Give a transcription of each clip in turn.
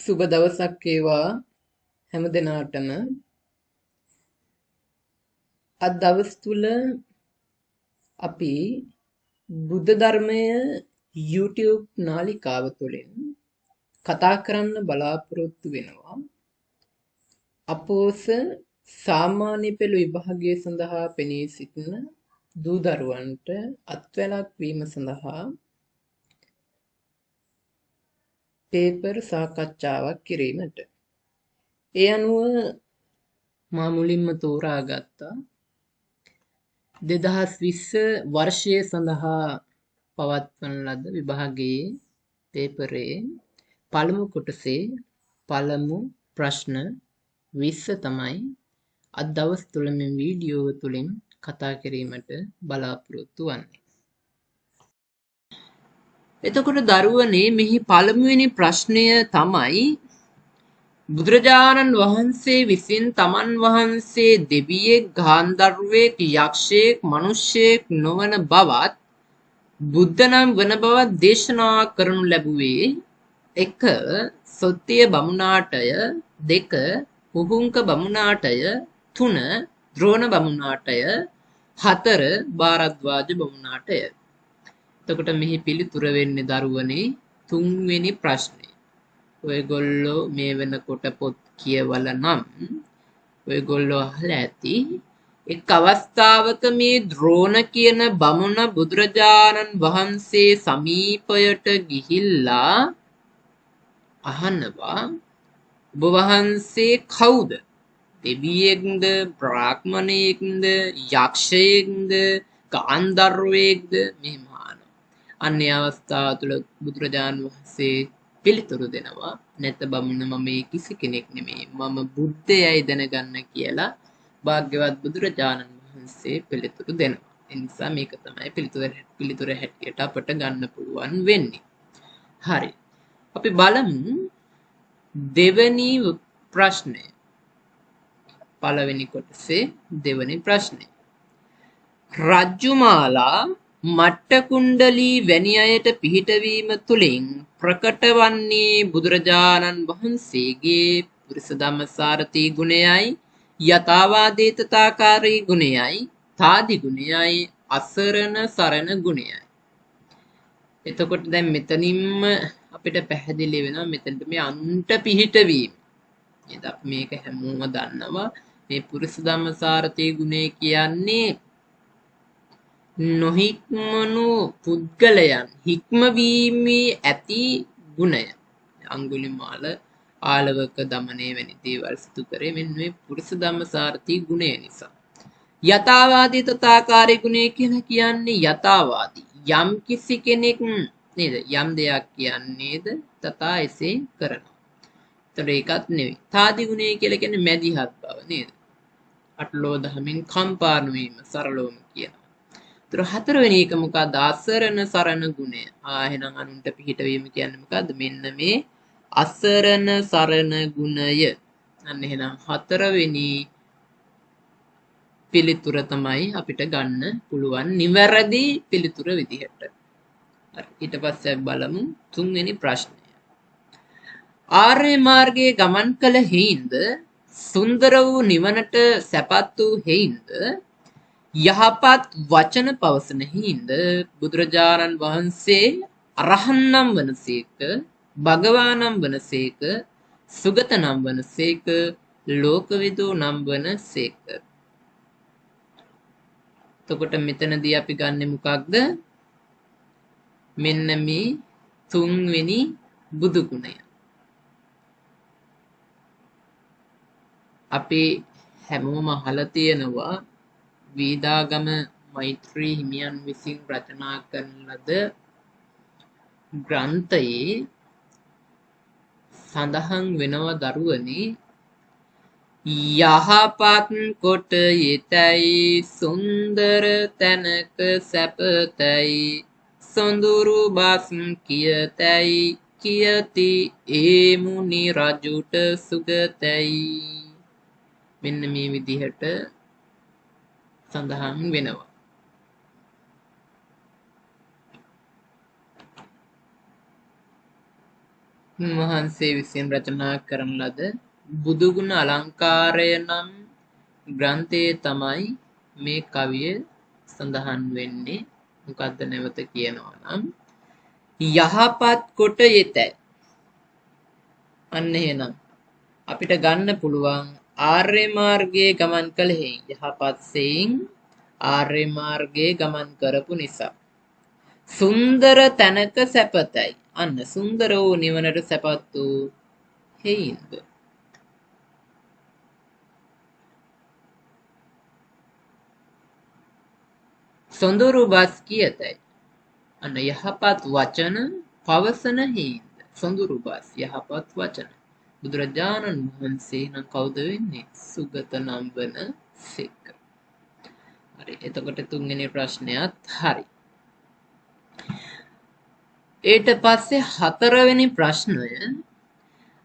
සුබ දවසක් වේවා හැම දිනාටම. අද දවස් තුල අපි බුද්ධ ධර්මය YouTube නාලිකාව තුළින් කතා කරන්න බලාපොරොත්තු වෙනවා. අපෝස සාමාන්‍ය පෙළ විභාගය සඳහා පෙනී සිටින දූ දරුවන්ට අත්වැලක් වීම සඳහා පේපර් සාකච්ඡාවක් කිරීමට. ඒ අනුව මා මුලින්ම තෝරාගත්තා 2020 වර්ෂය සඳහා පවත්වන ලද විභාගයේ පේපරේ පළමු කොටසේ පළමු ප්‍රශ්න 20 තමයි අද දවස් තුල මේ වීඩියෝ තුලින් කතා කිරීමට බලාපොරොත්තු වන්නේ. එතකොට දරුවනේ මෙහි පළමුවෙනි ප්‍රශ්නය තමයි බුදුරජාණන් වහන්සේ විසින් තමන් වහන්සේ දෙවියෙක්, ගාන්ධර්වයෙක්, යක්ෂයෙක්, මිනිසෙක් නොවන බවත් බුද්ධ නම් වන බවත් දේශනා කරනු ලැබුවේ 1. සොත්තිය බමුණාටය, 2. පුහුංක බමුණාටය, 3. ද්‍රෝණ බමුණාටය, 4. භාරද්වාජ බමුණාටය. එතකොට මෙහි පිළිතුර වෙන්නේ දරුවනේ තුන්වෙනි ප්‍රශ්නේ. ඔයගොල්ලෝ මේ වෙනකොට පොත් කියවලා නම් ඔයගොල්ලෝ අහලා ඇති එක් අවස්ථාවක මේ ද්‍රෝණ කියන බමුණ බුදුරජාණන් වහන්සේ සමීපයට ගිහිල්ලා අහනවා ඔබ වහන්සේ කවුද? දෙවියෙක්ද, බ්‍රාහ්මණයෙක්ද, යක්ෂයෙක්ද, ගාන්ධර්වයෙක්ද? මෙහෙම අහනවා. අන්නේ අවස්ථාව තුළ බුදුරජාණන් වහන්සේ පිළිතුරු දෙනවා නැත බමුණ මම කිසි කෙනෙක් නෙමෙයි මම බුද්ධයයි දැනගන්න කියලා භාග්‍යවත් බුදුරජාණන් වහන්සේ පිළිතුරු දෙනවා. ඒ නිසා මේක තමයි පිළිතුර හැටියට අපට ගන්න පුළුවන් වෙන්නේ. හරි. අපි බලමු දෙවෙනි ප්‍රශ්නය. පළවෙනි කොටසේ දෙවෙනි ප්‍රශ්නය. රජ්ජුමාලා මට්ට කුණ්ඩලී වැනි අයට පිහිටවීම තුළින් ප්‍රකට වන්නේ බුදුරජාණන් වහන්සේගේ පුරිස ධම්මසාරථී ගුණයයි, යථාවාදී තථාකාරී ගුණයයි, තාදි ගුණයයි, අසරණ සරණ ගුණයයි. එතකොට දැන් මෙතනින්ම අපිට පැහැදිලි වෙනවා මෙතනට මේ අන්ට පිහිටවීම. නේද? මේක හැමෝම දන්නවා. මේ පුරිස ධම්මසාරථී ගුණය කියන්නේ නොහික්මනු පුද්ගලයන් හික්මවීමේ ඇති ගුණය. අඟුලිමාල ආලවක දමනය වැනි දේවල් සිදු කරේ මෙන්න මේ පුරිස ධම්මසාරථී ගුණය නිසා. යථාවාදී තථාකාරී ගුණය කියලා කියන්නේ යථාවාදී. යම් කිසි කෙනෙක් නේද යම් දෙයක් කියන්නේද තථා එසේ කරනවා. ඒතර ඒකත් නෙවෙයි. තාදි ගුණය කියලා කියන්නේ මැදිහත් බව නේද? අටලෝ දහමින් කම්පා නොවීම සරලවම කියනවා. ඒතර හතරවෙනි එක මොකක්ද? අසරණ සරණ ගුණය. එහෙනම් අනුන්ට පිහිටවීම කියන්නේ මොකද්ද? මෙන්න මේ අසරණ සරණ ගුණය. අන්න එහෙනම් හතරවෙනි පිළිතුර තමයි අපිට ගන්න පුළුවන් නිවැරදි පිළිතුර විදිහට. හරි. ඊට පස්සේ බලමු තුන්වෙනි ප්‍රශ්නය. ආර්ය මාර්ගයේ ගමන් කළ හේින්ද සුන්දර වූ නිවනට සැපත් වූ හේින්ද යහපත් වචන පවසන හේින්ද බුදුරජාණන් වහන්සේ අරහන් නම් වනසේක, භගවානම් වනසේක, සුගත නම් වනසේක, ලෝකවිදූ නම් වනසේක. එතකොට මෙතනදී අපි ගන්නෙ මොකක්ද? මෙන්න මේ තුන්වෙනි බුදු ගුණය. අපි හැමෝම අහලා තියෙනවා වේදාගම මෛත්‍රී හිමියන් විසින් රචනා කරන ලද ග්‍රන්ථයේ සඳහන් වෙනවා දරුවනි යහපත් කොට යෙතැයි සුන්දර තැනක සැපතැයි සොඳුරු බස් කියතැයි කියති ඒ මුනි රජුට සුගතැයි. මෙන්න මේ විදිහට සඳහන් වෙනවා. උන්වහන්සේ විසින් රචනා කරන ලද බුදුගුණ අලංකාරය නම් ග්‍රන්ථයේ තමයි මේ කවිය සඳහන් වෙන්නේ. මොකද්ද නැවත කියනවා නම් යහපත් කොට යෙතැයි. අන්න එහෙනම් අපිට ගන්න පුළුවන් ආර්ය මාර්ගයේ ගමන් කළ හේයින් යහපත් සෙයින් ආර්ය මාර්ගයේ ගමන් කරපු නිසා සුන්දර තැනක සැපතයි. අන්න සුන්දර වූ නිවනට සැපත් වූ හේයින්ද සොඳුරු බස් කියතයි. අන්න යහපත් වචන පවසන හේයින්ද සොඳුරු බස් යහපත් වචන. බුදුරජාණන් වහන්සේ නම් කවුද වෙන්නේ? සුගත නම් වන සේක. හරි. එතකොට තුන්වෙනි ප්‍රශ්නයත් හරි. ඊට පස්සේ හතරවෙනි ප්‍රශ්නය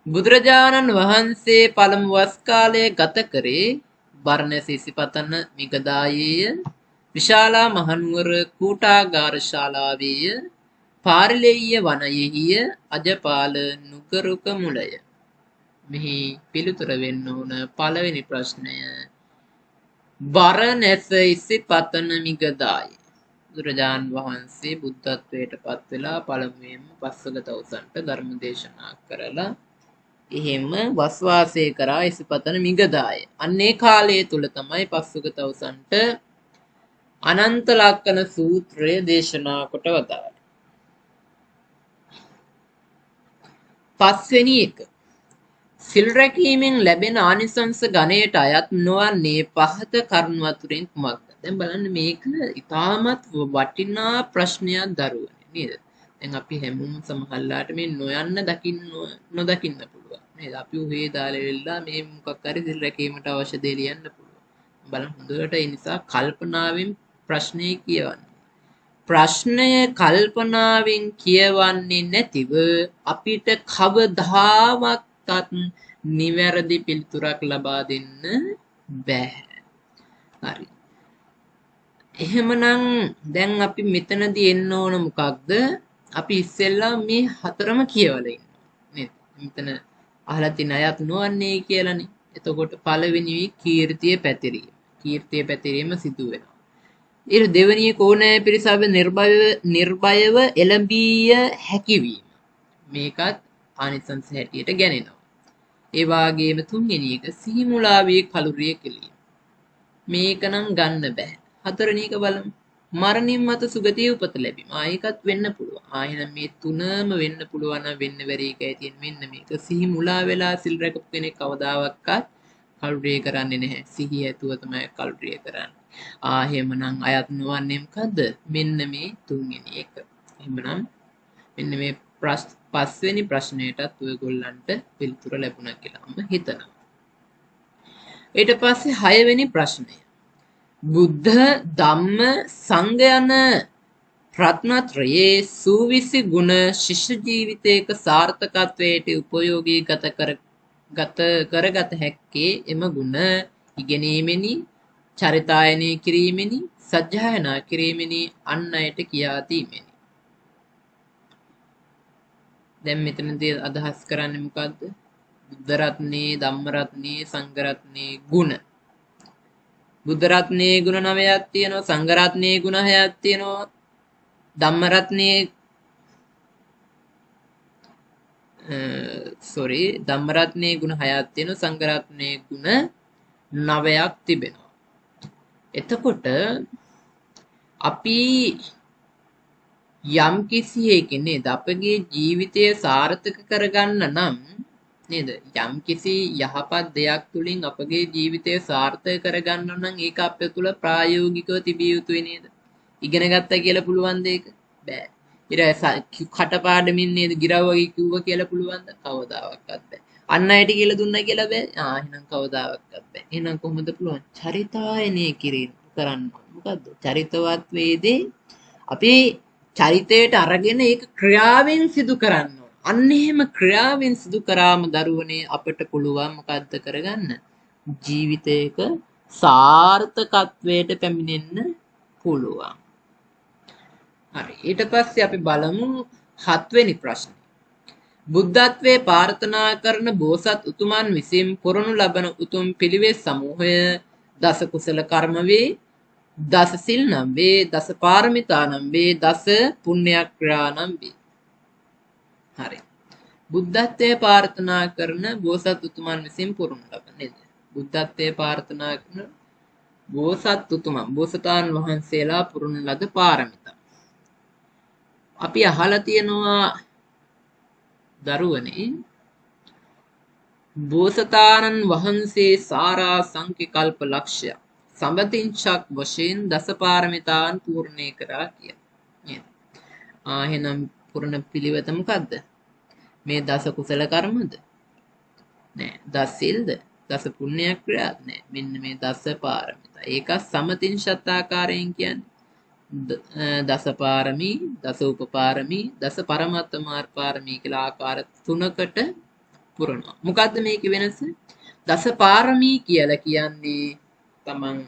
බුදුරජාණන් වහන්සේ පළමු වස් කාලය ගත කරේ බරණැස ඉසිපතන මිගදායේය, විශාලා මහනුවර කූටාගාර ශාලාවේය, පාරිලෙය්‍ය වනයෙහිය, අජපාල නුගරුක මුලය. මෙහි පිළිතුර වෙන්න ඕන පළවෙනි ප්‍රශ්නය බරණැස ඉසිපතන මිගදායේ. බුදුරජාණන් වහන්සේ බුද්ධත්වයට පත් වෙලා පළමුවෙන්ම පස්වග තවුසන්ට ධර්ම දේශනා කරලා එහෙම වස්වාසය කරා ඉසිපතන මිගදාය. අන්නේ කාලය තුල තමයි පස්වග තවුසන්ට අනන්ත ලක්කන සූත්‍රය දේශනා කොට වදාළේ. පස්වෙනි එක සිල් රැකීමෙන් ලැබෙන ආනිසංස ගණයට අයත් නොවන්නේ පහත කරුණු අතුරින් කුමක්ද? දැන් බලන්න මේක ඉතාමත් වටිනා ප්‍රශ්නයක් දරුවනේ නේද? දැන් අපි හැමෝම සමහරලාට මේ නොයන්න දකින්න නොදකින්න පුළුවන් නේද? අපි උහේ දාලා වෙලා මේ මොකක් හරි සිල් රැකීමට අවශ්‍ය දේ ලියන්න පුළුවන්. බලන්න හොඳට ඒ නිසා කල්පනාවෙන් ප්‍රශ්නේ කියවන්න. ප්‍රශ්නය කල්පනාවෙන් කියවන්නේ නැතිව අපිට කවදාවත් නිවැරදි පිළිතුරක් ලබා දෙන්න බෑ. හරි. එහෙමනම් දැන් අපි මෙතනදී එන්න ඕන මොකක්ද? අපි ඉස්සෙල්ලා මේ හතරම කියවලා ඉන්නවා නේද? මෙතන අහලා තියෙන අයත් නොවන්නේ කියලානේ. එතකොට පළවෙනි කීර්තිය පැතිරීම. කීර්තිය පැතිරීම සිදු වෙනවා. ඊට දෙවෙනිය කෝණෑ පිරිසව නිර්භයව එළඹිය හැකිවීම. මේකත් ආනිසංස හැටියට ගැනෙනවා. ඒ වාගේම තුන්වෙනි එක සිහිමුලාවේ කලුරිය කෙලීම. මේක නම් ගන්න බෑ. හතරවෙනි එක බලමු. මරණින් මත සුගතිය උපත ලැබීම. ඒකත් වෙන්න පුළුවන්. එහෙනම් මේ තුනම වෙන්න පුළුවන් නම් වෙන්න බැරි එකයි තියෙන්නේ. මෙන්න මේක සිහිමුලා වෙලා සිල් රැකපු කෙනෙක් කවදාවත් කලුරිය කරන්නේ නැහැ. සිහිය ඇතුව තමයි කලුරිය කරන්නේ. එහෙමනම් අයත් නොවන්නේ මොකද්ද? මෙන්න මේ තුන්වෙනි එක. එහෙමනම් මෙන්න මේ පස්වෙනි ප්‍රශ්නයටත් ඔයගොල්ලන්ට පිළිතුර ලැබුණා කියලා මම හිතනවා. ඊට පස්සේ හයවෙනි ප්‍රශ්නය. බුද්ධ ධම්ම සංඝ යන රත්නත්‍රයේ සූවිසි ගුණ ශිෂ්‍ය ජීවිතයක සාර්ථකත්වයට උපයෝගී කරගත හැක්කේ එම ගුණ ඉගෙනීමෙනි, චරිතායනය කිරීමෙනි, සජ්ජායනා කිරීමෙනි, අන් අයට කියා දීමෙනි. දැන් මෙතනදී අදහස් කරන්නේ මොකද්ද? බුද්ධ රත්නේ, ධම්ම රත්නේ, සංඝ රත්නේ ගුණ. බුද්ධ රත්නේ ගුණ 9ක් තියෙනවා, සංඝ රත්නේ ගුණ 6ක් තියෙනවා, ධම්ම රත්නේ ධම්ම රත්නේ ගුණ 6ක් තියෙනවා, සංඝ රත්නේ ගුණ 9ක් තිබෙනවා. එතකොට අපි යම් කිසි එකකින් නේද අපගේ ජීවිතය සාර්ථක කරගන්න නම් නේද යම් කිසි යහපත් දෙයක් තුලින් අපගේ ජීවිතය සාර්ථක කරගන්න නම් ඒක අපේ තුල ප්‍රායෝගිකව තිබිය යුතුයි නේද? ඉගෙන ගත්තා කියලා පුළුවන් දෙයක බෑ. ඊට කටපාඩමින් නේද ගිරව් වගේ කිව්වා කියලා පුළුවන්ද? කවදාවත් බෑ. අන්න ඇයිට කියලා දුන්නා කියලා බෑ. එහෙනම් කවදාවත් බෑ. එහෙනම් කොහොමද පුළුවන්? චරිතායනය කරන්න. මොකද්ද? චරිතවත් වේදී අපි චරිතයට අරගෙන ඒක ක්‍රියාවෙන් සිදු කරන්න ඕන. අන්න එහෙම ක්‍රියාවෙන් සිදු කරාම දරුවනේ අපිට පුළුවන් මොකද්ද කරගන්න? ජීවිතයක සාර්ථකත්වයට පැමිණෙන්න පුළුවන්. හරි. ඊට පස්සේ අපි බලමු 7 වෙනි ප්‍රශ්නේ. බුද්ධත්වයේ ප්‍රාර්ථනා කරන බෝසත් උතුමන් විසින් පුරනු ලබන උතුම් පිළිවෙත් සමූහය දස කුසල කර්ම වේ, දස සිල් නම් වේ, දස පාරමිතා නම් වේ, දස පුණ්‍යක්‍රියා නම් වේ. හරි. බුද්ධත්වයේ ප්‍රාර්ථනා කරන බෝසත් උතුමන් විසින් පුරනු ලබන නේද? බුද්ධත්වයේ ප්‍රාර්ථනා කරන බෝසත් උතුමන් බෝසතාණන් වහන්සේලා පුරන ලද පාරමිතා. අපි අහලා තියෙනවා දරුවනේ බෝසතාණන් වහන්සේ සාරා සංකල්ප ලක්ෂ්‍ය සම්බතින්චක් වශයෙන් දස පාරමිතාන් පූර්ණේ කරා කිය. නේද? එහෙනම් පුරණ පිළිවෙත මොකද්ද? මේ දස කුසල කර්මද? නෑ. දස සිල්ද? දස පුණ්‍ය ක්‍රියාද? නෑ. මෙන්න මේ දස පාරමිතා. ඒක සමතින්චත් ආකාරයෙන් කියන්නේ දස පාරමී, දස උපපාරමී, දස පරමත්ත මාර්ග පාරමී කියලා ආකාර තුනකට පුරනවා. මොකද්ද මේකේ වෙනස? දස පාරමී කියලා කියන්නේ තමන්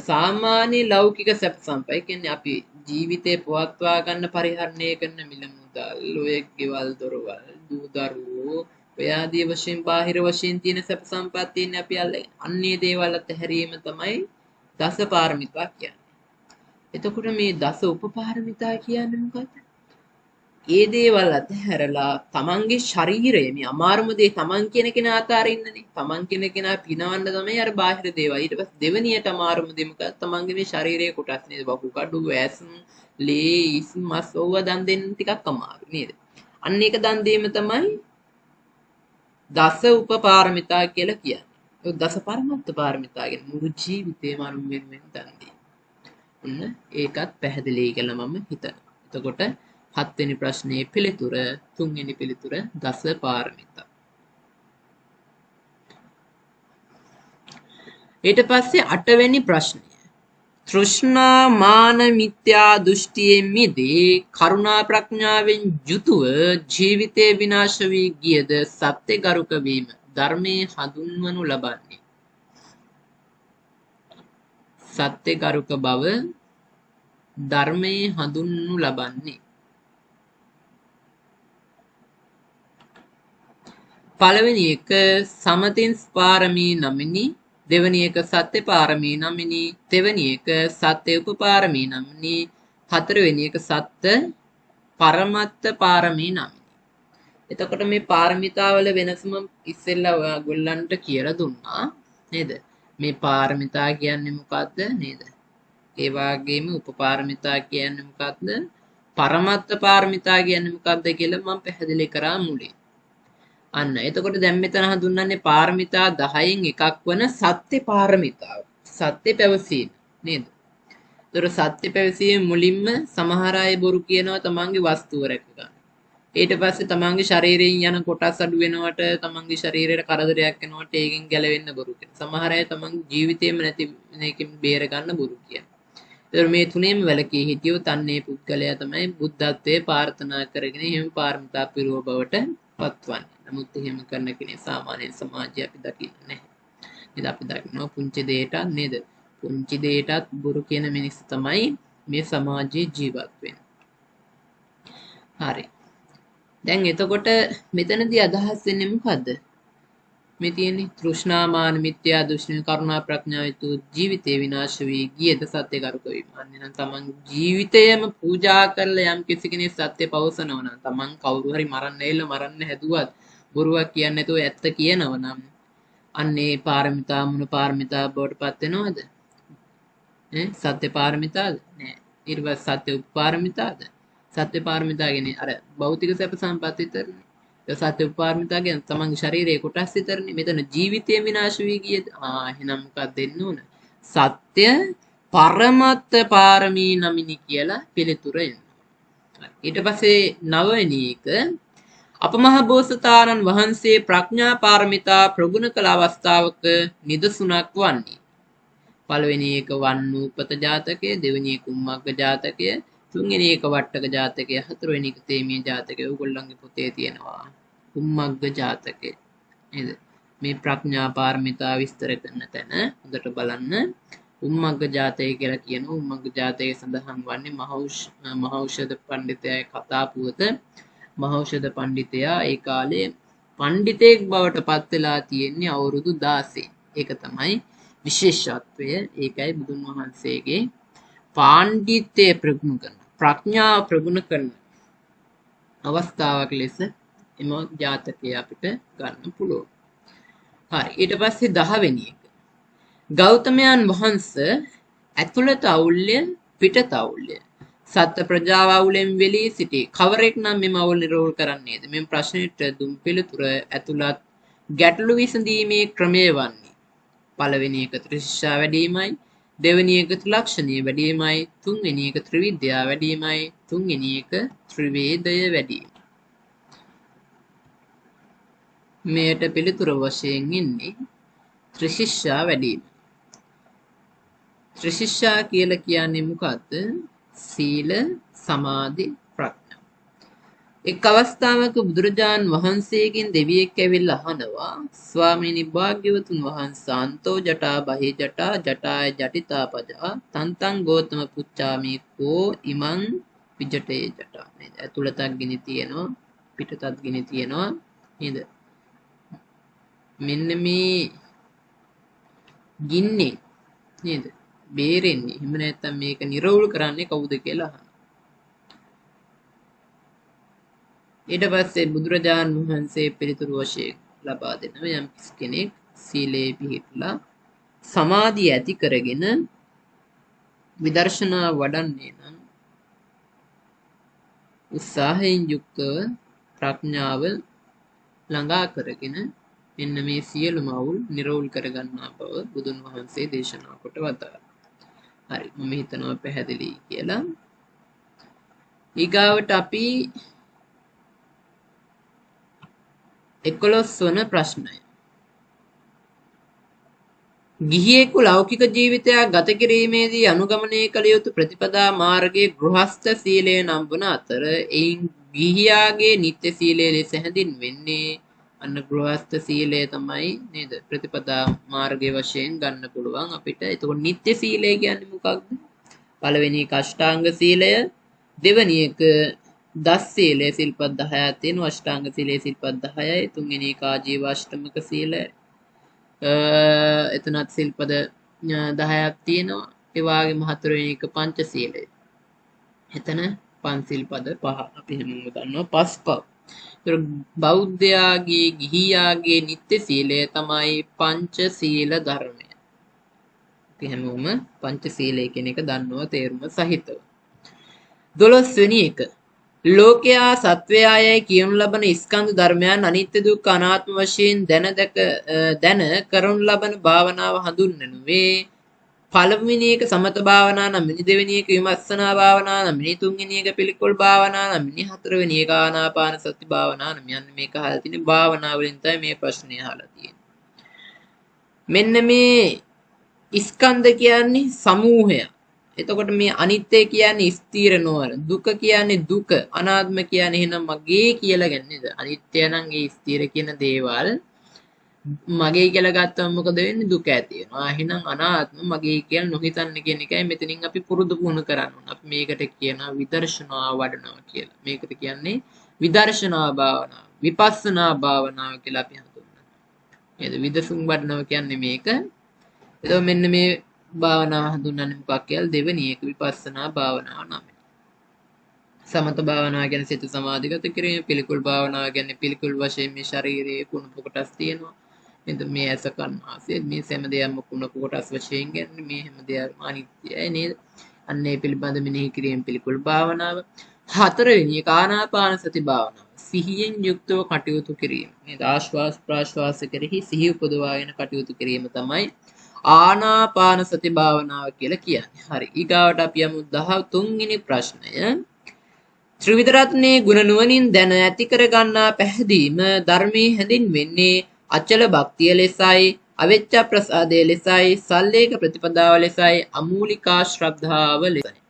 සාමාන්‍ය ලෞකික සැප සම්පත් කියන්නේ අපි ජීවිතේ පවත්වා ගන්න පරිහරණය කරන මිල මුදල්, ඔය ගෙවල් දොරවල්, දූ දරුවෝ, ඔය ආදී වශයෙන් බාහිර වශයෙන් තියෙන සැප සම්පත් තියෙන අපි අන්නේ දේවල් අතහැරීම තමයි දස පාරමිතා කියන්නේ. එතකොට මේ දස උපපාරමිතා කියන්නේ මොකක්ද? ඒ දේවල් අතහැරලා තමන්ගේ ශරීරය මේ අමාරුම දේ තමන් කියන කෙනා අතාරින්නනේ. තමන් කියන කෙනා පිනවන්න තමයි අර බාහිර දේවල්. ඊට පස්සේ දෙවෙනියට අමාරුම දේ මොකක්ද? තමන්ගේ මේ ශරීරයේ කොටස් නේද? වකු කඩු, ඇස්, ලේ, ඉස්, මස් ඕවා දන් දෙන්න ටිකක් අමාරු නේද? අන්න ඒක දන් දීම තමයි දස උපපාරමිතා කියලා කියන්නේ. ඒ දස පරමත්ත පාරමිතා කියන්නේ මුළු ජීවිතේම අනුන් වෙනුවෙන් දන් දීම. ඔන්න ඒකත් පැහැදිලි කියලා මම හිතනවා. එතකොට 7 වෙනි ප්‍රශ්නයේ පිළිතුර 3 වෙනි පිළිතුර දස පාරමිතා. ඊට පස්සේ 8 වෙනි ප්‍රශ්නය. තෘෂ්ණා මාන මිත්‍යා දෘෂ්ටියෙන් මිදී කරුණා ප්‍රඥාවෙන් යුතුව ජීවිතේ විනාශ වී ගියද සත්‍ය ගරුක වීම ධර්මයේ හඳුන්වනු ලබන්නේ. සත්‍ය ගරුක බව ධර්මයේ හඳුන්වනු ලබන්නේ. පළවෙනි එක සමතින් පාරමී නමිනි, දෙවෙනි එක සත්‍ය පාරමී නමිනි, තෙවෙනි එක සත්‍ය උපපාරමී නමිනි, හතරවෙනි එක සත්‍ය පරමත්ත පාරමී නමිනි. එතකොට මේ පාරමිතාවල වෙනසම ඉස්සෙල්ලා ඔයගොල්ලන්ට කියලා දුන්නා නේද? මේ පාරමිතා කියන්නේ මොකද්ද නේද? ඒ වගේම උපපාරමිතා කියන්නේ මොකද්ද? පරමත්ත පාරමිතා කියන්නේ මොකද්ද කියලා මම පැහැදිලි කරා මුලින්. අන්න එතකොට දැන් මෙතන හඳුන්වන්නේ පාරමිතා 10න් එකක් වන සත්‍ය පාරමිතාව. සත්‍ය පැවසීම නේද? ඒතර සත්‍ය පැවසීම මුලින්ම සමහර අය බොරු කියනවා තමන්ගේ වස්තුව රැක ගන්න. ඊට පස්සේ තමන්ගේ ශරීරයෙන් යන කොටස් අඩු වෙනවට තමන්ගේ ශරීරයට කරදරයක් වෙනවට ඒකෙන් ගැලවෙන්න බොරු කියනවා. සමහර අය තමන්ගේ ජීවිතේම නැති මේකෙන් බේර ගන්න බොරු කියනවා. ඒතර මේ තුනේම වැලකී හිටියොත් අන්නේ පුද්ගලයා තමයි බුද්ධත්වයේ ප්‍රාර්ථනා කරගෙන එහෙම පාරමිතා පිරුව බවට පත්වන්නේ. නමුත් එහෙම කරන කෙනෙක් සාමාන්‍ය සමාජය අපි දකින්නේ නැහැ. නේද? අපි දකිනවා පුංචි දෙයටත් නේද? පුංචි දෙයටත් බොරු කියන මිනිස්සු තමයි මේ සමාජයේ ජීවත් වෙන්නේ. හරි. දැන් එතකොට මෙතනදී අදහස් වෙන්නේ මොකද්ද? මේ තියෙන්නේ තෘෂ්ණා මාන මිත්‍යා දෘෂ්ටි කරුණා ප්‍රඥාවිතු ජීවිතේ විනාශ වී ගියද සත්‍ය කරුක වීම. අන්න තමන් ජීවිතයම පූජා කරලා යම් කිසි කෙනෙක් සත්‍ය පවසනවා නම් තමන් කවුරු හරි මරන්න හැදුවත් බොරුවක් කියන්නේ නැතුව ඇත්ත කියනවා නම් අන්නේ පාරමිතා මොන පාරමිතා බවට පත් වෙනවද? සත්‍ය පාරමිතාද? නෑ. ඊට පස්සේ සත්‍ය උපපාරමිතාද? සත්‍ය පාරමිතා කියන්නේ අර භෞතික සැප සම්පත් විතරනේ. ඒ සත්‍ය උපපාරමිතා කියන්නේ තමන්ගේ ශරීරයේ කොටස් විතරනේ. මෙතන ජීවිතය විනාශ වී ගියද? එහෙනම් මොකක්ද දෙන්න ඕන? සත්‍ය පරමත්ත පාරමී නමිනි කියලා පිළිතුර එනවා. ඊට පස්සේ 9 වෙනි එක අපමහ බෝසතාණන් වහන්සේ ප්‍රඥා පාරමිතා ප්‍රගුණ කළ අවස්ථාවක නිදසුනක් වන්නේ. පළවෙනි එක වන්නූපත ජාතකය, දෙවෙනි එක උම්මග්ග ජාතකය, තුන්වෙනි එක වට්ටක ජාතකය, හතරවෙනි එක තේමීය ජාතකය. ඔයගොල්ලන්ගේ පොතේ තියෙනවා උම්මග්ග ජාතකය නේද? මේ ප්‍රඥා පාරමිතා විස්තර කරන තැන හොඳට බලන්න. උම්මග්ග ජාතකය කියලා කියනවා. උම්මග්ග ජාතකයේ සඳහන් වන්නේ මහෞෂධ පඬිතයාගේ කතා පුවත. මහෞෂධ පඬිතයා ඒ කාලේ පඬිතෙක් බවට පත් වෙලා තියෙන්නේ අවුරුදු 16. ඒක තමයි විශේෂත්වය. ඒකයි බුදුන් වහන්සේගේ පාණ්ඩිත්‍යය ප්‍රගුණ කරන ප්‍රඥාව ප්‍රගුණ කරන අවස්ථාවක් ලෙස එම ජාතකය අපිට ගන්න පුළුවන්. හරි. ඊට පස්සේ 10 වෙනි එක. ගෞතමයන් වහන්සේ ඇතුළත අවුල්ය පිටත අවුල්ය සත්ත්ව ප්‍රජාව අවුලෙන් වෙලී සිටි කවරෙක් නම් මෙම අවුල් නිරෝධ කරන්නේද? මෙම ප්‍රශ්නෙට දුන් පිළිතුර ඇතුළත් ගැටලු විසඳීමේ ක්‍රමය වන්නේ පළවෙනි එක ත්‍රිශිෂ්ඨා වැඩිමයි, දෙවෙනි එක ත්‍රිලක්ෂණීය වැඩිමයි, තුන්වෙනි එක ත්‍රිවිද්‍යා වැඩිමයි, තුන්වෙනි එක ත්‍රිවේදය වැඩිමයි. මෙයට පිළිතුර වශයෙන් ඉන්නේ ත්‍රිශිෂ්ඨා වැඩිම. ත්‍රිශිෂ්ඨා කියලා කියන්නේ මොකද්ද? සීල, සමාධි, ප්‍රඥා. එක් අවස්ථාවක බුදුරජාන් වහන්සේගෙන් දෙවියෙක් ඇවිල්ලා අහනවා ස්වාමීනි භාග්‍යවතුන් වහන්සේ අන්තෝ ජටා බහි ජටා ජටාය ජටිතා පජා තන්තං ගෝතම පුච්චාමි කෝ ඉමං විජටේ ජටා. නේද? ඇතුළතක් ගිනි තියෙනවා පිටතත් ගිනි තියෙනවා නේද? මෙන්න මේ ගින්නේ නේද? බේරෙන්නේ. එහෙම නැත්නම් මේක නිරවුල් කරන්නේ කවුද කියලා අහනවා. ඊට පස්සේ බුදුරජාණන් වහන්සේ පිළිතුරු වශයෙන් ලබා දෙනවා යම් කෙනෙක් සීලේ පිහිටලා සමාධිය ඇති කරගෙන විදර්ශනා වඩන්නේ නම් උත්සාහයෙන් යුක්තව ප්‍රඥාව ළඟා කරගෙන මෙන්න මේ සියලුම අවුල් නිරවුල් කරගන්නා බව බුදුන් වහන්සේ දේශනා කොට වදාළා. හරි, මම හිතනවා පැහැදිලි කියලා. ඊගාවට අපි 11 වන ප්‍රශ්නය. ගිහියෙකු ලෞකික ජීවිතයක් ගත කිරීමේදී අනුගමනය කළ යුතු ප්‍රතිපදා මාර්ගයේ ගෘහස්ත සීලය නම් වන අතර එයින් ගිහියාගේ නිත්‍ය සීලය ලෙස හැඳින්වෙන්නේ අන්න ගෘහස්ත සීලය තමයි නේද? ප්‍රතිපදා මාර්ගයේ වශයෙන් ගන්න පුළුවන් අපිට. එතකොට නිත්‍ය සීලය කියන්නේ මොකක්ද? පළවෙනි එක අෂ්ටාංග සීලය, දෙවෙනි එක දස් සීලය සිල්පත් 10ක් තියෙනවා. අෂ්ටාංග සීලය සිල්පත් 10යි. තුන්වෙනි එක ආජීව අෂ්ටමක සීලය. එතනත් සිල්පද 10ක් තියෙනවා. ඒ වගේම හතරවෙනි එක පංච සීලය. එතන පන්සිල් පද 5 අපි හැමෝම දන්නවා පස්පව්. ඒතර බෞද්ධයාගේ ගිහියාගේ නිත්‍ය සීලය තමයි පංච සීල ධර්මය. අපි හැමෝම පංච සීලය කියන එක දන්නවා තේරුම සහිතව. 12 වෙනි එක ලෝකයා සත්වයායයි කියනු ලබන ස්කන්ධ ධර්මයන් අනිත්‍ය දුක්ඛ අනාත්ම වශයෙන් දැන කරනු ලබන භාවනාව හඳුන්වනුවේ පළවෙනි එක සමත භාවනා නම්, දෙවෙනි එක විමර්ශනා භාවනා නම්, තුන්වෙනි එක පිළිකුල් භාවනා නම්, හතරවෙනි එක ආනාපාන සති භාවනා නම්. යන්නේ මේක අහලා තියෙන භාවනා වලින් තමයි මේ ප්‍රශ්නේ අහලා තියෙන්නේ. මෙන්න මේ ස්කන්ධ කියන්නේ සමූහය. එතකොට මේ අනිත්‍ය කියන්නේ ස්ථිර නොවන, දුක කියන්නේ දුක, අනාත්ම කියන්නේ එහෙනම් මගේ කියලා ගන්නේද? අනිත්‍ය නම් ඒ ස්ථිර කියන දේවල් මගේ කියලා ගත්තම මොකද වෙන්නේ? දුක ඇති වෙනවා. එහෙනම් අනාත්ම මගේ කියලා නොහිතන්න කියන එකයි මෙතනින් අපි පුරුදු පුහුණු කරන්න ඕන. අපි මේකට කියනවා විදර්ශනා වඩනවා කියලා. මේකට කියන්නේ විදර්ශනා භාවනාව, විපස්සනා භාවනාව කියලා අපි හඳුන්වනවා. නේද? විදසුන් වඩනවා කියන්නේ මේක. එතකොට මෙන්න මේ භාවනාව හඳුන්වන්නේ මොකක් කියලා? දෙවෙනි එක විපස්සනා භාවනාව නම. සමත භාවනාව කියන්නේ සිත සමාධිගත කිරීම, පිළිකුල් භාවනාව කියන්නේ පිළිකුල් වශයෙන් මේ ශරීරයේ කුණප කොටස් තියෙනවා. නේද? මේ ඇස කන් නාසය මේ හැම දෙයක්ම කුණප කොටස් වශයෙන් ගන්න මේ හැම දෙයක්ම අනිත්‍යයි නේද? අන්න ඒ පිළිබඳ මෙනෙහි කිරීම පිළිකුල් භාවනාව. හතරවෙනි එක ආනාපාන සති භාවනාව. සිහියෙන් යුක්තව කටයුතු කිරීම. නේද? ආශ්වාස ප්‍රාශ්වාස කෙරෙහි සිහිය උපදවාගෙන කටයුතු කිරීම තමයි ආනාපාන සති භාවනාව කියලා කියන්නේ. හරි. ඊගාවට අපි යමු 13 වෙනි ප්‍රශ්නය. ත්‍රිවිධ රත්නයේ ගුණ නුවණින් දැන ඇති කර ගන්නා පැහැදීම ධර්මයේ හැඳින්වෙන්නේ අචල භක්තිය ලෙසයි, අවෙච්ච ප්‍රසාදය ලෙසයි, සල්ලේක ප්‍රතිපදාව ලෙසයි, අමූලිකා ශ්‍රද්ධාව ලෙසයි.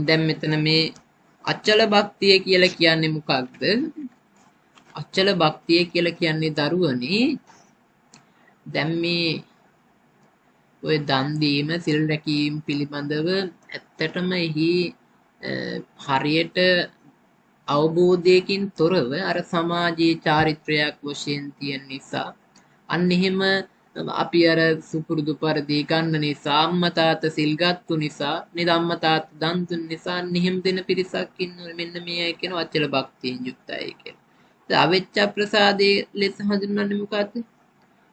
දැන් මෙතන මේ අචල භක්තිය කියලා කියන්නේ මොකක්ද? අචල භක්තිය කියලා කියන්නේ දරුවනේ දැන් මේ ඔය දන් දීම සිල් රැකීම පිළිබඳව ඇත්තටම එහි හරියට අවබෝධයකින් තොරව අර සමාජයේ චාරිත්‍රයක් වශයෙන් තියෙන නිසා අන්න එහෙම අපි අර සුපුරුදු පරිදි ගන්න නිසා අම්මා තාත්තා සිල් ගත්තු නිසා නේද අම්මා තාත්තා දන් දුන්න නිසා අන්න එහෙම දෙන පිරිසක් ඉන්නවා මෙන්න මේ අය කියන වචල භක්තියෙන් යුක්තයි කියලා. ඒ අවිච්ඡ ප්‍රසාදයේ ලෙස හඳුන්වන්නේ මොකක්ද?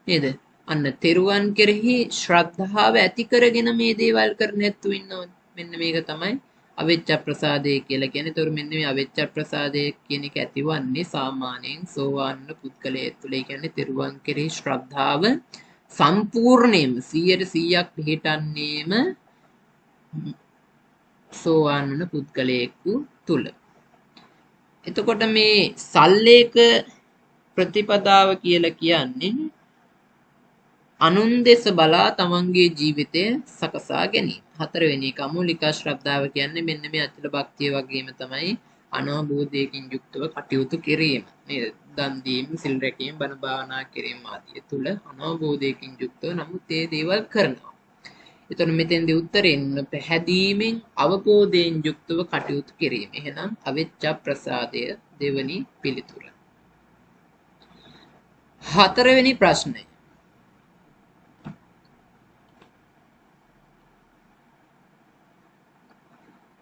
නේද? අන්න තෙරුවන් කෙරෙහි ශ්‍රද්ධාව ඇති කරගෙන මේ දේවල් කරන ඇත්තු ඉන්නවා. මෙන්න මේක තමයි අවිච්ඡ ප්‍රසාදය කියලා කියන්නේ. ඒතකොට මෙන්න මේ අවිච්ඡ ප්‍රසාදය කියන එක ඇතිවන්නේ සාමාන්‍යයෙන් සෝවාන් පුද්ගලයෙක් තුළ. ඒ කියන්නේ තෙරුවන් කෙරෙහි ශ්‍රද්ධාව සම්පූර්ණයෙන්ම 100%ක් පිහිටන්නේම සෝවාන් වන පුද්ගලයෙකු තුළ. එතකොට මේ සල්ලේක ප්‍රතිපදාව කියලා කියන්නේ අනුන් දෙස බලා තමන්ගේ ජීවිතය සකසා ගැනීම. හතරවෙනි එක අමූලික ශ්‍රද්ධාව කියන්නේ මෙන්න මේ අචල භක්තිය වගේම තමයි අනවබෝධයකින් යුක්තව කටයුතු කිරීම. මේ දන් දීම, සිල් රැකීම, බණ භාවනා කිරීම ආදී තුල අනවබෝධයකින් යුක්තව නමුත් ඒ දේවල් කරනවා. එතකොට මෙතෙන්දී උත්තරෙන්න පැහැදීමෙන් අවබෝධයෙන් යුක්තව කටයුතු කිරීම. එහෙනම් අවිච්ඡ ප්‍රසාදය දෙවනි පිළිතුර. හතරවෙනි ප්‍රශ්නය.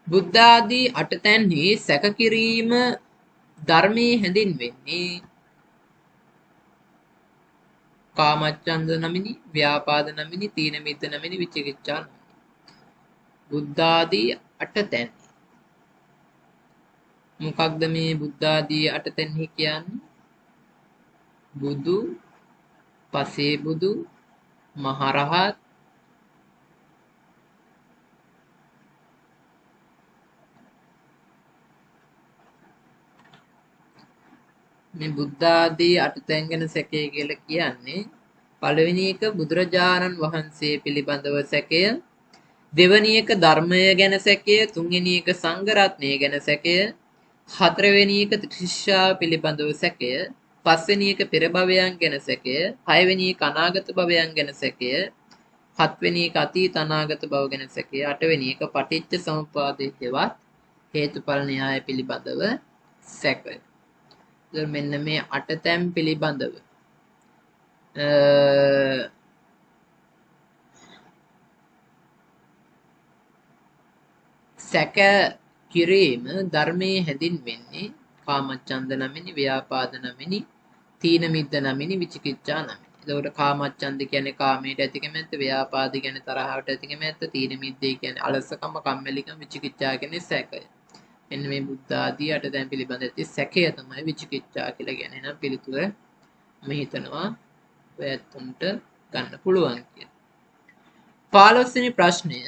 බුද්ධාදී අටතැන්හි සැකකිරීම ධර්මයේ හැඳින්වෙන්නේ කාමච්ඡන්ද නමිනි, ව්‍යාපාද නමිනි, තීන මිද්ද නමිනි, විචිකිච්ඡා නමිනි. බුද්ධාදී අටතැන්. මොකක්ද මේ බුද්ධාදී අටතැන්හි කියන්නේ? බුදු, පසේ බුදු, මහරහත්, මේ බුද්ධාදී අටතැන් ගැන සැකය කියලා කියන්නේ පළවෙනි එක බුදුරජාණන් වහන්සේ පිළිබඳව සැකය, දෙවැනි එක ධර්මය ගැන සැකය, තුන්වෙනි එක සංඝ රත්නය ගැන සැකය, හතරවෙනි එක ත්‍රිශිෂ්ඨාව පිළිබඳව සැකය, පස්වෙනි එක පෙර භවයන් ගැන සැකය, හයවෙනි එක අනාගත භවයන් ගැන සැකය, හත්වෙනි එක අතීත අනාගත භව ගැන සැකය, අටවෙනි එක පටිච්ච සමුප්පාදයේ හෙවත් හේතුඵල න්‍යාය පිළිබඳව සැකය. මෙන්න මේ අටතැන් පිළිබඳව සැක කිරීම ධර්මයේ හැඳින්වෙන්නේ කාමච්ඡන්ද නමිනි, ව්‍යාපාද නමිනි, තීන මිද්ද නමිනි, විචිකිච්ඡා නමිනි. එතකොට කාමච්ඡන්ද කියන්නේ කාමයට ඇති කැමැත්ත, ව්‍යාපාද කියන්නේ තරහවට ඇති කැමැත්ත, තීන මිද්දේ කියන්නේ අලසකම, කම්මැලිකම, විචිකිච්ඡා කියන්නේ සැකය. මෙන්න මේ බුද්ධ ආදී අටතැන් පිළිබඳ ඇති සැකය තමයි විචිකිච්ඡා කියලා කියන්නේ. එහෙනම් පිළිතුර මම හිතනවා ඔයත්තුන්ට ගන්න පුළුවන් කියලා. 15 වෙනි ප්‍රශ්නය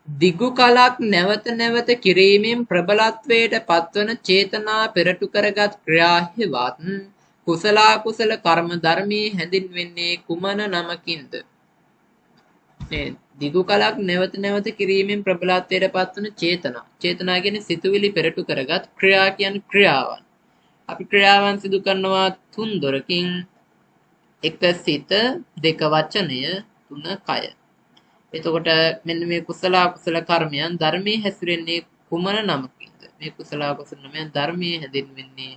දිගු කලක් නැවත නැවත කිරීමෙන් ප්‍රබලත්වයට පත්වන චේතනා පෙරටු කරගත් ක්‍රියා හෙවත් කුසල කුසල කර්ම ධර්මයේ හැඳින්වෙන්නේ කුමන නමකින්ද? මේ දිගු කලක් නැවත නැවත කිරීමෙන් ප්‍රබලත්වයට පත්වන චේතනා. චේතනා කියන්නේ සිතුවිලි පෙරටු කරගත්, ක්‍රියා කියන්නේ ක්‍රියාවන්. අපි ක්‍රියාවන් සිදු කරනවා තුන් දොරකින්: එක සිත, දෙක වචනය, තුන කය. එතකොට මෙන්න මේ කුසල කුසල කර්මයන් ධර්මයේ හැසිරෙන්නේ කුමන නමකින්ද? මේ කුසල කුසල නමයන් ධර්මයේ හැඳින්වෙන්නේ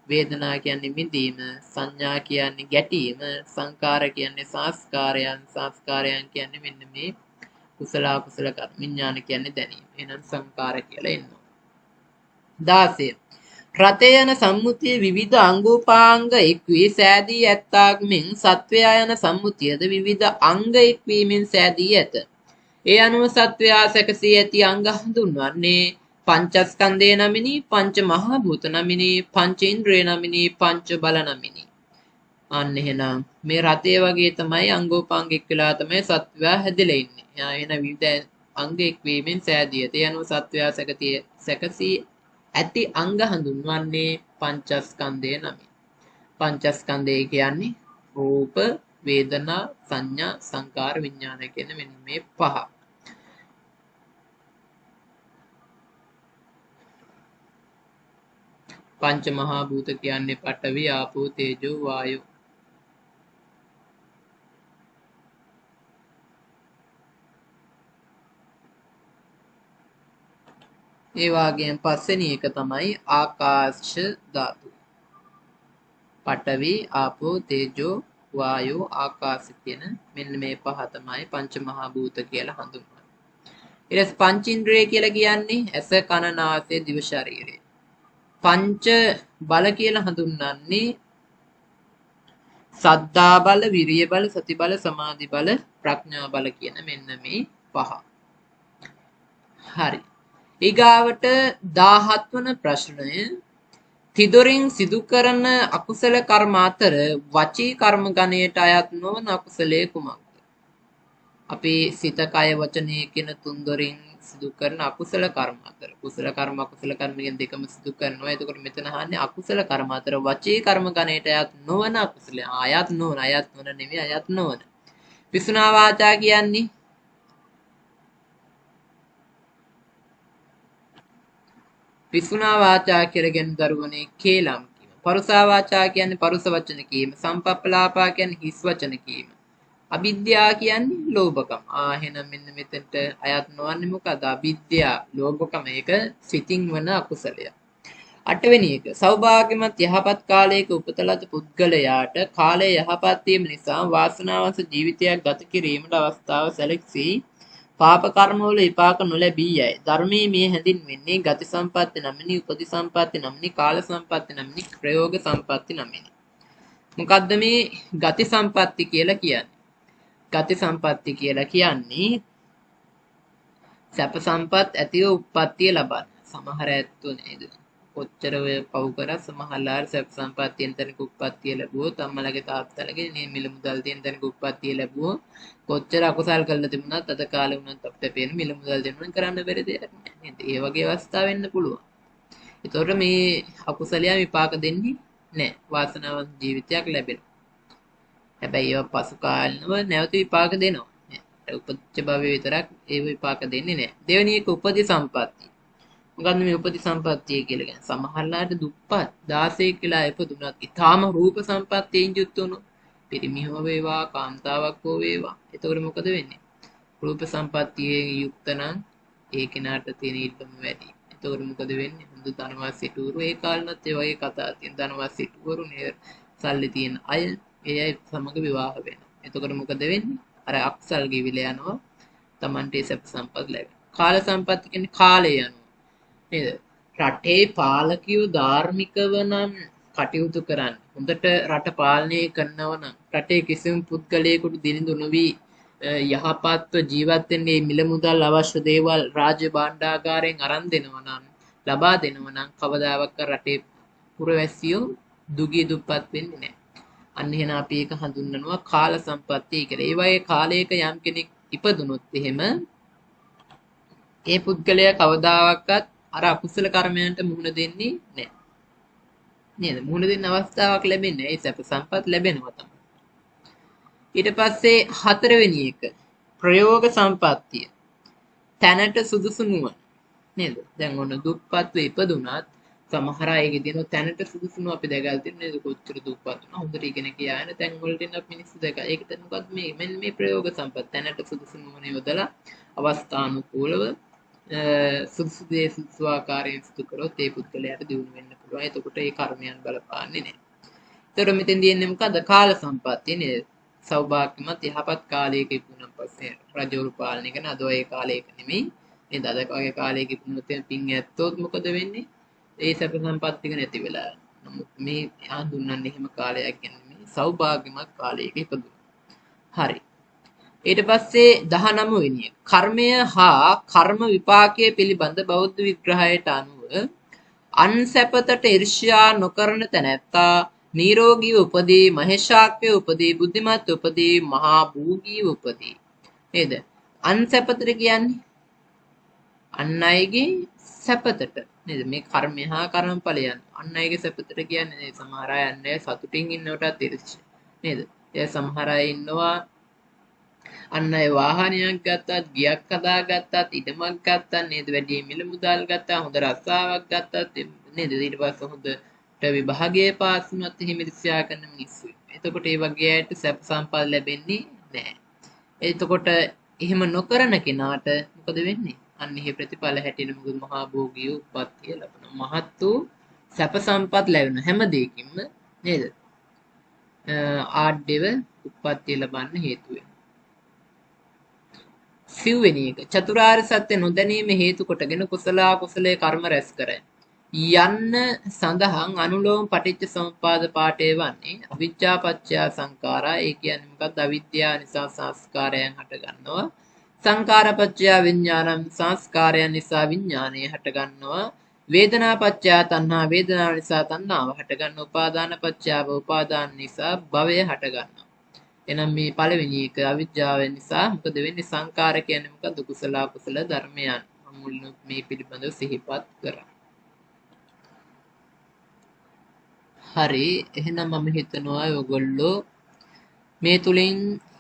වේදනා කියන්නේ මිදීම, සංඥා කියන්නේ ගැටීම, සංකාර කියන්නේ සංස්කාරයන්, සංස්කාරයන් කියන්නේ මෙන්න මේ කුසල කුසල කර්ම, විඥාන කියන්නේ දැනීම. එහෙනම් සංකාර කියලා එනවා. 16. රතේ යන සම්මුතිය විවිධ අංගෝපාංග එක්වී සෑදී ඇත්තාක් මෙන් සත්වයා යන සම්මුතියද විවිධ අංග එක්වීමෙන් සෑදී ඇත. ඒ අනුව සත්වයා සැකසී ඇති අංග හඳුන්වන්නේ පංචස්කන්ධය නමිනි, පංච මහා භූත නමිනි, පංච ඉන්ද්‍රිය නමිනි, පංච බල නමිනි. අන්න එහෙනම් මේ රතේ වගේ තමයි අංගෝපාංග එක් වෙලා තමයි සත්වයා හැදිලා ඉන්නේ. එහෙනම් විවිධ අංග එක්වීමෙන් සෑදී ඇත. ඒ අනුව සත්වයා සැකසී ඇති අංග හඳුන්වන්නේ පංචස්කන්ධය නමින්. පංචස්කන්ධය කියන්නේ රූප, වේදනා, සංඥා, සංකාර, විඥාන කියන මෙන්න මේ පහ. පංච මහා භූත කියන්නේ පඨවි, ආපෝ, තේජෝ, වායෝ. ඒ වගේම පස්වෙනි එක තමයි ආකාශ ධාතු. පඨවි, ආපෝ, තේජෝ, වායෝ, ආකාශ කියන මෙන්න මේ පහ තමයි පංච මහා භූත කියලා හඳුන්වන්නේ. ඊට පස්සේ පංචේන්ද්‍රය කියලා කියන්නේ ඇස, කන, නාසය, දිව, ශරීරය. පංච බල කියලා හඳුන්වන්නේ සද්ධා බල, විරිය බල, සති බල, සමාධි බල, ප්‍රඥා බල කියන මෙන්න මේ පහ. හරි. ඊගාවට 17 වන ප්‍රශ්නය තිදොරින් සිදු කරන අකුසල කර්ම අතර වචී කර්ම ගණයට අයත් නොවන අකුසලයේ කුමක්ද? අපි සිත, කය, වචනය කියන තුන්දොරින් සිදු කරන අකුසල කර්ම අතර කුසල කර්ම අකුසල කර්ම කියන දෙකම සිදු කරනවා. එතකොට මෙතන අහන්නේ අකුසල කර්ම අතර වචී කර්ම ගණයට අයත් නොවන අකුසලය. අයත් නොවන නෙමෙයි අයත් නොවන. පිසුනා වාචා කියන්නේ පිසුනා වාචා කියලාගෙන දරුවනේ කේලම් කීම. පරුසා වාචා කියන්නේ පරුස වචන කීම. සම්පප්පලාපා කියන්නේ හිස් වචන කීම. අවිද්‍යාව කියන්නේ ලෝභකම. එහෙනම් මෙන්න මෙතෙන්ට අයත් නොවන්නේ මොකද? අවිද්‍යාව, ලෝභකම. ඒක සිතින් වන අකුසලය. 8 වෙනි එක. සෞභාග්‍යමත් යහපත් කාලයක උපත ලද පුද්ගලයාට කාලය යහපත් වීම නිසා වාසනාවන්ත ජීවිතයක් ගත කිරීමට අවස්ථාව සැලසී පාප කර්මවල විපාක නොලැබී යයි. ධර්මයේ මේ හැඳින්වෙන්නේ ගති සම්පatti නමිනි, උපති සම්පatti නමිනි, කාල සම්පatti නමිනි, ප්‍රයෝග සම්පatti නමිනි. මොකද්ද මේ ගති සම්පatti කියලා කියන්නේ? ගති සම්පatti කියලා කියන්නේ සැප සම්පත් ඇතිව උප්පත්තිය ලබන. සමහර ඇත්තෝ නේද? කොච්චර ඔය පව් කරා සමහරලාර සැප සම්පත්තියෙන් තැනක උප්පත්තිය ලැබුවොත් අම්මලගේ තාත්තලගේ මේ මිල මුදල් තියෙන තැනක උප්පත්තිය ලැබුවොත් කොච්චර අකුසල් කරලා තිබුණත් අද කාලේ වුණත් අපිට පේන මිල මුදල් දෙන්නුවෙන් කරන්න බැරි දෙයක් නේද? ඒ වගේ අවස්ථා වෙන්න පුළුවන්. ඒතකොට මේ අකුසලයා විපාක දෙන්නේ නැහැ. වාසනාවන්ත ජීවිතයක් ලැබෙනවා. හැබැයි ඒවා පසු කාලිනව නැවත විපාක දෙනවා. උපදිච්ච භවයේ විතරක් ඒ විපාක දෙන්නේ නැහැ. දෙවෙනි එක උපදී සම්පත්තිය. මොකද්ද මේ උපදී සම්පත්තිය කියලා කියන්නේ? සමහරලාට දුප්පත් 16 කියලා ඉපදුනත් ඊටාම රූප සම්පත්තියෙන් යුක්ත වුණොත් පිරිමි හෝ වේවා කාන්තාවක් හෝ වේවා. එතකොට මොකද වෙන්නේ? රූප සම්පත්තියෙන් යුක්ත නම් ඒ කෙනාට තියෙන ඊටම වැඩි. එතකොට මොකද වෙන්නේ? හොඳ ධනවත් සිටුවරු ඒ කාලෙත් ඒ වගේ කතා තියෙන ධනවත් සිටුවරු නේ සල්ලි තියෙන අය ඒ අය සමග විවාහ වෙනවා. එතකොට මොකද වෙන්නේ? අර අක්සල් ගෙවිලා යනවා. Tamante සැප සම්පත් ලැබෙනවා. කාල සම්පත් කියන්නේ කාලය යනවා. නේද? රටේ පාලකයෝ ධාර්මිකව නම් කටයුතු කරන්න. හොඳට රට පාලනය කරනව නම් රටේ කිසිම පුද්ගලයෙකුට දිනිඳු නොවි යහපත්ව ජීවත් වෙන්න මේ මිල මුදල් අවශ්‍ය දේවල් රාජ්‍ය භාණ්ඩාගාරයෙන් අරන් දෙනවා නම් ලබා දෙනවා නම් කවදාවත් රටේ පුරවැසියෝ දුගී දුප්පත් වෙන්නේ නැහැ. අන්න එහෙනම් අපි ඒක හඳුන්වනවා කාල සම්පත්තිය කියලා. ඒ වගේ කාලයක යම් කෙනෙක් ඉපදුනොත් එහෙම ඒ පුද්ගලයා කවදාවත් අර අකුසල කර්මයන්ට මුහුණ දෙන්නේ නැහැ. නේද? මුහුණ දෙන්න අවස්ථාවක් ලැබෙන්නේ නැහැ. ඒ සැප සම්පත් ලැබෙනවා තමයි. ඊට පස්සේ 4 වෙනි එක ප්‍රයෝග සම්පත්තිය. තැනට සුදුසු නුවණ. නේද? දැන් ඔන්න දුප්පත් වෙ ඉපදුනත් සමහර අයගේ දින තැනට සුදුසුම අපි දැකලා තියෙන නේද? කොච්චර දුප්පත් වුණා හොඳට ඉගෙන ගියාන තැන් වලට එන මිනිස්සු දැක. ඒකට මොකද මේ ප්‍රයෝග සම්පත් තැනට සුදුසු නුවණ යොදලා අවස්ථානුකූලව සුදුසු දේ සුදුසු ආකාරයෙන් සිදු කරොත් ඒ පුද්ගලයාට දියුණු වෙන්න පුළුවන්. එතකොට ඒ කර්මයන් බලපාන්නේ නැහැ. ඒතර මෙතෙන්දී එන්නේ මොකද්ද? කාල සම්පත්තිය නේද? සෞභාග්‍යමත් යහපත් කාලයක ඉපදුනන් පස්සේ රජවරු පාලනය කරන අද ඔය කාලයක නෙමෙයි. නේද? අද වගේ කාලයක ඉපදුනොත් පින් ඇත්තොත් මොකද වෙන්නේ? ඒ සැප සම්පත් ටික නැති වෙලා යනවා. නමුත් මේ හඳුන්වන්නේ එහෙම කාලයක් ගැන නෙමෙයි. සෞභාග්‍යමත් කාලයක ඉපදුනා. හරි. ඊට පස්සේ 19 වෙනි එක. කර්මය හා කර්ම විපාකයේ පිළිබඳ බෞද්ධ විග්‍රහයට අනුව අන්සැපතට ඊර්ෂ්‍යා නොකරන තැනැත්තා නිරෝගීව උපදී, මහේශාක්‍යව උපදී, බුද්ධිමත් උපදී, මහා භූගීව උපදී. නේද? අන්සැපතට කියන්නේ අන් අයගේ සැපතට. නේද? මේ කර්මය හා කර්මඵලයන් අන් අයගේ සැපතට කියන්නේ සමහර අය අන්නේ සතුටින් ඉන්නකොටත් ඊර්ෂ්‍යා. නේද? ඒ සමහර අය ඉන්නවා අන්න ඒ වාහනයක් ගත්තත්, ගියක් හදාගත්තත්, ඉඩමක් ගත්තත් නේද? වැඩි මිල මුදල් ගත්තා, හොඳ රස්සාවක් ගත්තත් නේද? ඊට පස්සේ හොඳට විභාගයේ පාස් වුණත් එහෙම ඉරිසියා කරන මිනිස්සු. එතකොට ඒ වගේ අයට සැප සම්පත් ලැබෙන්නේ නැහැ. එතකොට එහෙම නොකරන කෙනාට මොකද වෙන්නේ? අන්නෙහි ප්‍රතිඵල හැටියට මොකද මහා භෝගී උප්පත්තිය ලබනවා. මහත් වූ සැප සම්පත් ලැබෙන හැම දෙයකින්ම නේද? ආඩ්‍යව උප්පත්තිය ලබන්න හේතු වෙනවා. සිව්වෙනි එක චතුරාර්ය සත්‍ය නොදැනීම හේතු කොටගෙන කුසල කුසලයේ කර්ම රැස් කරයි. යන්න සඳහන් අනුලෝම පටිච්ච සමුප්පාද පාඨය වන්නේ අවිජ්ජා පත්‍ය සංඛාරා. ඒ කියන්නේ මොකක්ද? අවිද්‍යාව නිසා සංස්කාරයන් හට ගන්නවා. සංඛාර පත්‍ය විඥානං සංස්කාරයන් නිසා විඥානය හට ගන්නවා. වේදනා පත්‍ය තණ්හා වේදනාව නිසා තණ්හාව හට ගන්නවා. උපාදාන පත්‍ය උපාදාන නිසා භවය හට ගන්නවා. එහෙනම් මේ පළවෙනි එක අවිද්‍යාව නිසා මොකද වෙන්නේ? සංඛාර කියන්නේ මොකද්ද? කුසල කුසල ධර්මයන්. මුලින්ම මේ පිළිබඳව සිහිපත් කරා. හරි, එහෙනම් මම හිතනවා ඔයගොල්ලෝ මේ තුලින්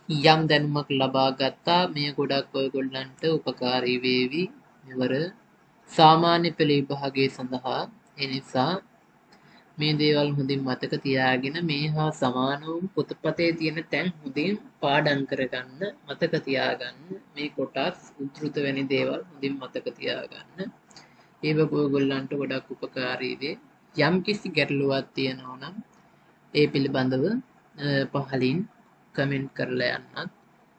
යම් දැනුමක් ලබා ගත්තා. මේ ගොඩක් ඔයගොල්ලන්ට උපකාරී වේවි මෙවර සාමාන්‍ය පෙළ විභාගයේ සඳහා. ඒ නිසා මේ දේවල් හොඳින් මතක තියාගෙන මේ හා සමාන වූ පොතපතේ තියෙන තැන් හොඳින් පාඩම් කරගන්න, මතක තියාගන්න. මේ කොටස් උද්දෘත වෙන දේවල් හොඳින් මතක තියාගන්න. ඒක ඔයගොල්ලන්ට ගොඩක් උපකාරී වේ. යම් කිසි ගැටලුවක් තියෙනවා නම් ඒ පිළිබඳව පහලින් කමෙන්ට් කරලා යන්නත්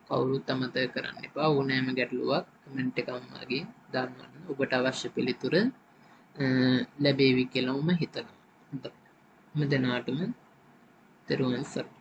කවුරුත් අමතක කරන්න එපා. ඕනෑම ගැටලුවක් කමෙන්ට් එකක් මගින් දාන්න. ඔබට අවශ්‍ය පිළිතුර ලැබේවි කියලා මම හිතනවා. හැම දිනාටම තෙරුවන් සරණයි.